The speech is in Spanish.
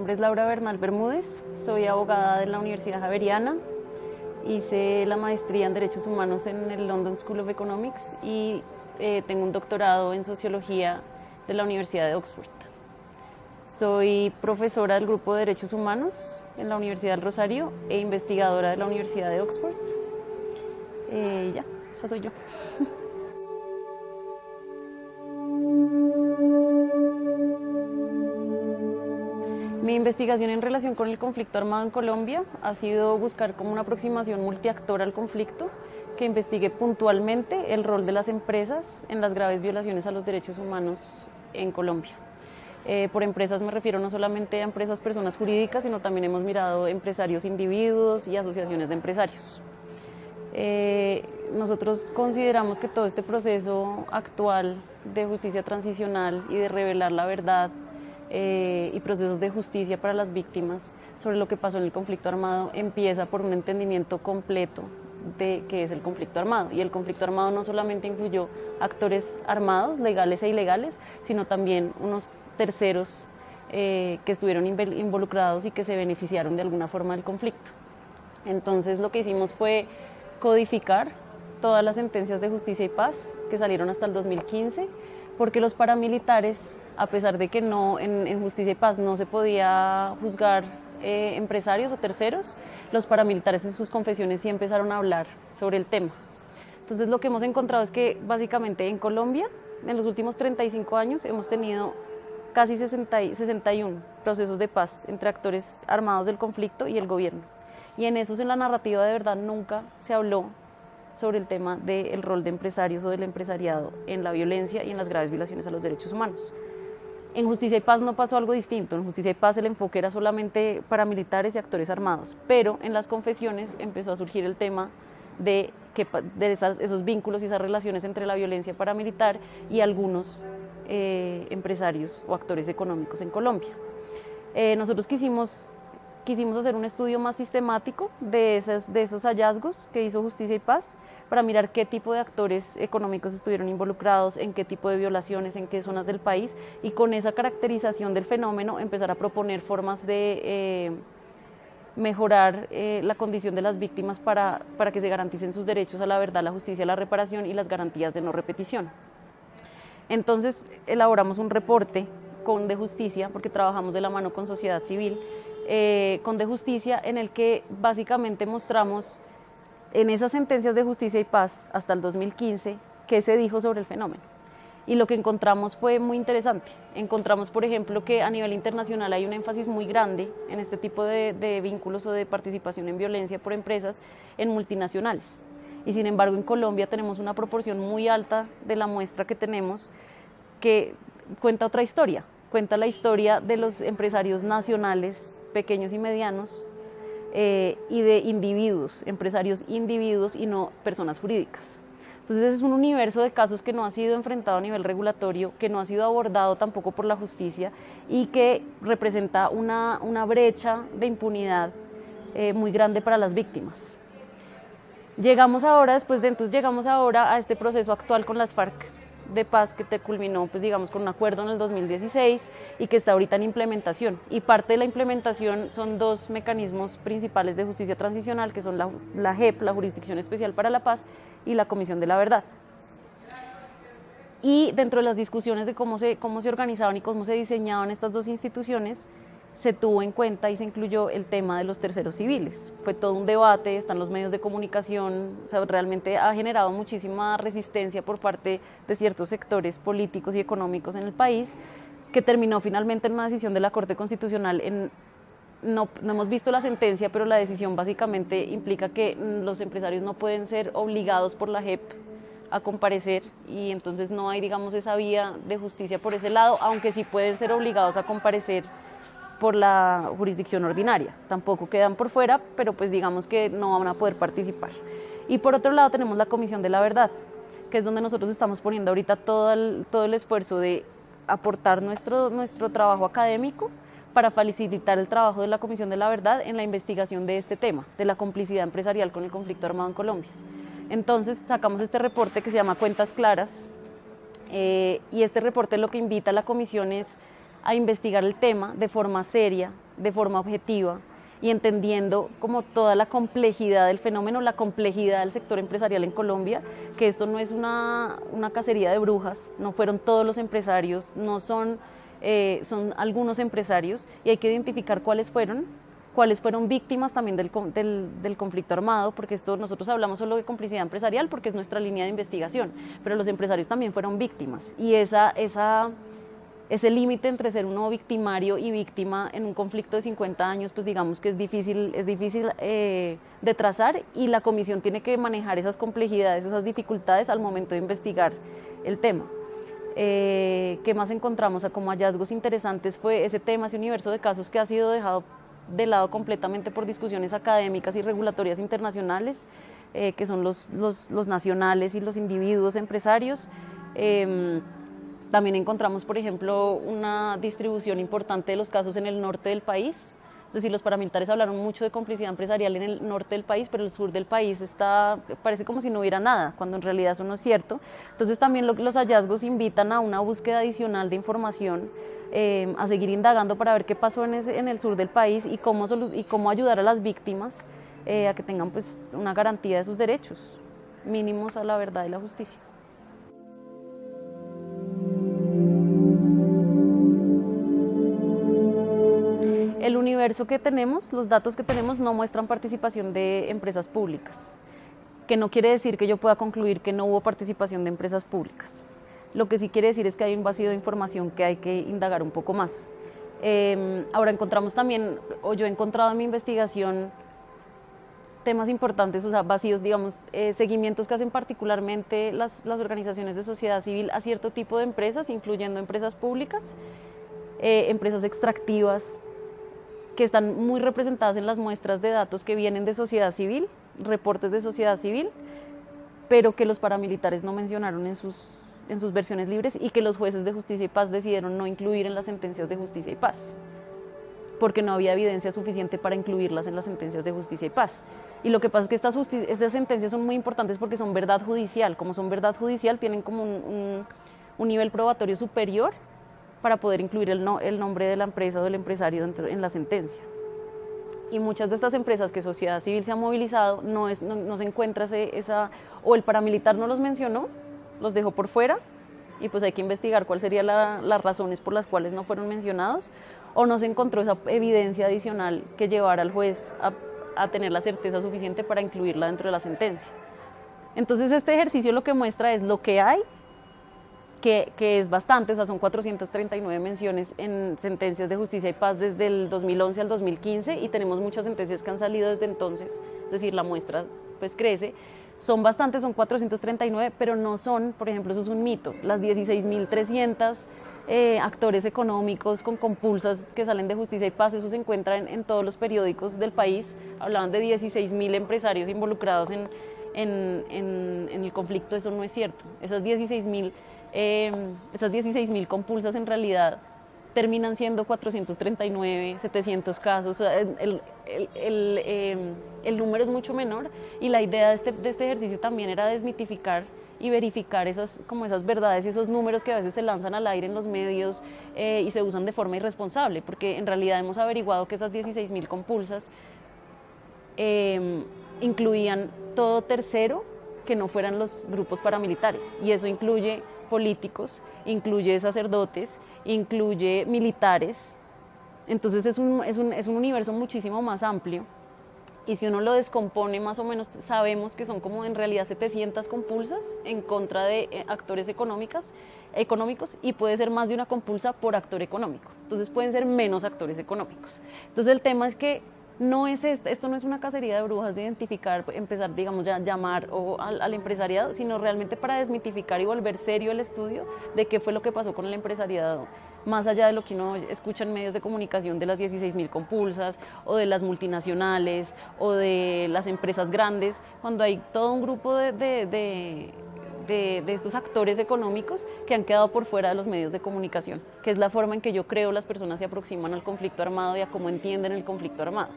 nombre es Laura Bernal Bermúdez, soy abogada de la Universidad Javeriana, hice la maestría en Derechos Humanos en el London School of Economics y tengo un doctorado en Sociología de la Universidad de Oxford. Soy profesora del Grupo de Derechos Humanos en la Universidad del Rosario e investigadora de la Universidad de Oxford. Esa soy yo. Mi investigación en relación con el conflicto armado en Colombia ha sido buscar como una aproximación multiactor al conflicto que investigue puntualmente el rol de las empresas en las graves violaciones a los derechos humanos en Colombia. Por empresas me refiero no solamente a empresas personas jurídicas, sino también hemos mirado empresarios individuos y asociaciones de empresarios. Nosotros consideramos que todo este proceso actual de justicia transicional y de revelar la verdad y procesos de justicia para las víctimas sobre lo que pasó en el conflicto armado empieza por un entendimiento completo de qué es el conflicto armado. Y el conflicto armado no solamente incluyó actores armados, legales e ilegales, sino también unos terceros que estuvieron involucrados y que se beneficiaron de alguna forma del conflicto. Entonces lo que hicimos fue codificar todas las sentencias de justicia y paz que salieron hasta el 2015, porque los paramilitares, a pesar de que en justicia y paz no se podía juzgar empresarios o terceros, los paramilitares en sus confesiones sí empezaron a hablar sobre el tema. Entonces lo que hemos encontrado es que básicamente en Colombia, en los últimos 35 años, hemos tenido casi 61 procesos de paz entre actores armados del conflicto y el gobierno. Y en esos, en la narrativa de verdad, nunca se habló sobre el tema del rol de empresarios o del empresariado en la violencia y en las graves violaciones a los derechos humanos. En Justicia y Paz no pasó algo distinto. En Justicia y Paz el enfoque era solamente paramilitares y actores armados, pero en las confesiones empezó a surgir el tema de esos vínculos y esas relaciones entre la violencia paramilitar y algunos empresarios o actores económicos en Colombia. Nosotros quisimos hacer un estudio más sistemático de esos hallazgos que hizo Justicia y Paz para mirar qué tipo de actores económicos estuvieron involucrados, en qué tipo de violaciones, en qué zonas del país, y con esa caracterización del fenómeno empezar a proponer formas de mejorar la condición de las víctimas para que se garanticen sus derechos a la verdad, la justicia, la reparación y las garantías de no repetición. Entonces elaboramos un reporte con De Justicia, porque trabajamos de la mano con sociedad civil, con De Justicia, en el que básicamente mostramos en esas sentencias de justicia y paz hasta el 2015 qué se dijo sobre el fenómeno. Y lo que encontramos fue muy interesante. Encontramos, por ejemplo, que a nivel internacional hay un énfasis muy grande en este tipo de vínculos o de participación en violencia por empresas en multinacionales. Y sin embargo en Colombia tenemos una proporción muy alta de la muestra que tenemos que cuenta otra historia. Cuenta la historia de los empresarios nacionales, pequeños y medianos, y de individuos, empresarios individuos y no personas jurídicas. Entonces ese es un universo de casos que no ha sido enfrentado a nivel regulatorio, que no ha sido abordado tampoco por la justicia y que representa una brecha de impunidad muy grande para las víctimas. Llegamos ahora a este proceso actual con las FARC de paz que culminó, pues digamos, con un acuerdo en el 2016 y que está ahorita en implementación. Y parte de la implementación son dos mecanismos principales de justicia transicional, que son la JEP, la Jurisdicción Especial para la Paz, y la Comisión de la Verdad. Y dentro de las discusiones de cómo se organizaban y cómo se diseñaban estas dos instituciones, se tuvo en cuenta y se incluyó el tema de los terceros civiles. Fue todo un debate, están los medios de comunicación, o sea, realmente ha generado muchísima resistencia por parte de ciertos sectores políticos y económicos en el país, que terminó finalmente en una decisión de la Corte Constitucional. No hemos visto la sentencia, pero la decisión básicamente implica que los empresarios no pueden ser obligados por la JEP a comparecer, y entonces no hay, digamos, esa vía de justicia por ese lado, aunque sí pueden ser obligados a comparecer por la jurisdicción ordinaria. Tampoco quedan por fuera, pero pues digamos que no van a poder participar. Y por otro lado tenemos la Comisión de la Verdad, que es donde nosotros estamos poniendo ahorita todo el esfuerzo de aportar nuestro trabajo académico para facilitar el trabajo de la Comisión de la Verdad en la investigación de este tema, de la complicidad empresarial con el conflicto armado en Colombia. Entonces sacamos este reporte que se llama Cuentas Claras, y este reporte lo que invita a la comisión es a investigar el tema de forma seria, de forma objetiva y entendiendo como toda la complejidad del fenómeno, la complejidad del sector empresarial en Colombia, que esto no es una cacería de brujas, no fueron todos los empresarios, no son, son algunos empresarios, y hay que identificar cuáles fueron víctimas también del conflicto armado, porque esto nosotros hablamos solo de complicidad empresarial porque es nuestra línea de investigación, pero los empresarios también fueron víctimas, y ese límite entre ser uno victimario y víctima en un conflicto de 50 años, pues digamos que es difícil de trazar, y la comisión tiene que manejar esas complejidades, esas dificultades al momento de investigar el tema. ¿Qué más encontramos? Como hallazgos interesantes fue ese tema, ese universo de casos que ha sido dejado de lado completamente por discusiones académicas y regulatorias internacionales, que son los nacionales y los individuos empresarios. También encontramos, por ejemplo, una distribución importante de los casos en el norte del país. Es decir, los paramilitares hablaron mucho de complicidad empresarial en el norte del país, pero el sur del país parece como si no hubiera nada, cuando en realidad eso no es cierto. Entonces también los hallazgos invitan a una búsqueda adicional de información, a seguir indagando para ver qué pasó en el sur del país y cómo ayudar a las víctimas a que tengan pues una garantía de sus derechos mínimos a la verdad y la justicia. El universo que tenemos, los datos que tenemos no muestran participación de empresas públicas, que no quiere decir que yo pueda concluir que no hubo participación de empresas públicas. Lo que sí quiere decir es que hay un vacío de información que hay que indagar un poco más. Ahora encontramos también, o yo he encontrado en mi investigación, temas importantes, o sea, vacíos, digamos, seguimientos que hacen particularmente las organizaciones de sociedad civil a cierto tipo de empresas, incluyendo empresas públicas, empresas extractivas, que están muy representadas en las muestras de datos que vienen de sociedad civil, reportes de sociedad civil, pero que los paramilitares no mencionaron en sus versiones libres, y que los jueces de justicia y paz decidieron no incluir en las sentencias de justicia y paz, porque no había evidencia suficiente para incluirlas en las sentencias de justicia y paz. Y lo que pasa es que estas sentencias son muy importantes porque son verdad judicial. Como son verdad judicial, tienen como un nivel probatorio superior para poder incluir el nombre de la empresa o del empresario en la sentencia. Y muchas de estas empresas que sociedad civil se ha movilizado, no se encuentra o el paramilitar no los mencionó, los dejó por fuera, y pues hay que investigar cuáles serían las razones por las cuales no fueron mencionados, o no se encontró esa evidencia adicional que llevara al juez a tener la certeza suficiente para incluirla dentro de la sentencia. Entonces este ejercicio lo que muestra es lo que hay, que es bastante, o sea, son 439 menciones en sentencias de justicia y paz desde el 2011 al 2015, y tenemos muchas sentencias que han salido desde entonces, es decir, la muestra pues crece. Son bastantes, son 439, pero no son, por ejemplo, eso es un mito, las 16.300 actores económicos con compulsas que salen de justicia y paz, eso se encuentra en todos los periódicos del país. Hablaban de 16.000 empresarios involucrados en el conflicto, eso no es cierto. Esas 16.000 compulsas en realidad terminan siendo 439, 700 casos, el número es mucho menor, y la idea de este ejercicio también era desmitificar y verificar esas verdades y esos números que a veces se lanzan al aire en los medios y se usan de forma irresponsable, porque en realidad hemos averiguado que esas 16.000 compulsas incluían todo tercero que no fueran los grupos paramilitares, y eso incluye políticos, incluye sacerdotes, incluye militares. Entonces es un universo muchísimo más amplio, y si uno lo descompone más o menos sabemos que son como en realidad 700 compulsas en contra de actores económicos, y puede ser más de una compulsa por actor económico, entonces pueden ser menos actores económicos. Entonces el tema es que esto no es una cacería de brujas de identificar, empezar, digamos, ya llamar al empresariado, sino realmente para desmitificar y volver serio el estudio de qué fue lo que pasó con el empresariado, más allá de lo que uno escucha en medios de comunicación de las 16.000 compulsas, o de las multinacionales, o de las empresas grandes, cuando hay todo un grupo de estos actores económicos que han quedado por fuera de los medios de comunicación, que es la forma en que yo creo las personas se aproximan al conflicto armado y a cómo entienden el conflicto armado.